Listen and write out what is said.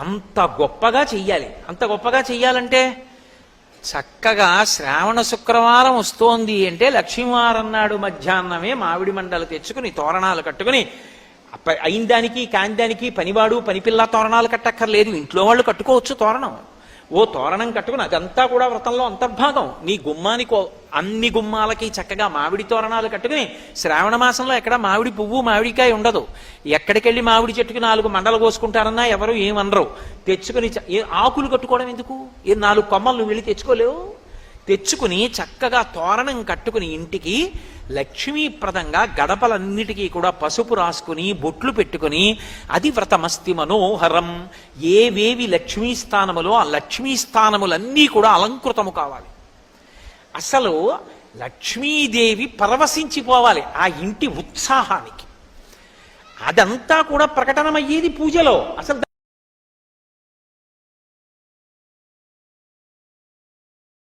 అంత గొప్పగా చెయ్యాలి. అంత గొప్పగా చెయ్యాలంటే చక్కగా శ్రావణ శుక్రవారం వస్తోంది అంటే లక్ష్మీవారం నాడు మధ్యాహ్నమే మామిడి మండలు తెచ్చుకుని తోరణాలు కట్టుకుని అయిన దానికి కాని దానికి పనివాడు పనిపిల్ల తోరణాలు కట్టక్కర్లేదు, ఇంట్లో వాళ్ళు కట్టుకోవచ్చు తోరణం. ఓ తోరణం కట్టుకుని అదంతా కూడా వ్రతంలో అంతర్భాగం. నీ గుమ్మానికి అన్ని గుమ్మాలకి చక్కగా మామిడి తోరణాలు కట్టుకుని శ్రావణ మాసంలో ఎక్కడ మామిడి పువ్వు మామిడికాయ ఉండదు. ఎక్కడికెళ్ళి మామిడి చెట్టుకి 4 మండలు కోసుకుంటారన్నా ఎవరు ఏమనరు. తెచ్చుకుని ఆకులు కట్టుకోవడం ఎందుకు? 4 కొమ్మలు నువ్వు వెళ్ళి తెచ్చుకోలేవు. తెచ్చుకుని చక్కగా తోరణం కట్టుకుని ఇంటికి లక్ష్మీప్రదంగా గడపలన్నిటికీ కూడా పసుపు రాసుకుని బొట్లు పెట్టుకుని అది వ్రతమస్తి మనోహరం. ఏవేవి లక్ష్మీ స్థానములో ఆ లక్ష్మీ స్థానములన్నీ కూడా అలంకృతము కావాలి. అసలు లక్ష్మీదేవి పరవశించిపోవాలి ఆ ఇంటి ఉత్సాహానికి. అదంతా కూడా ప్రకటనమయ్యేది పూజలో. అసలు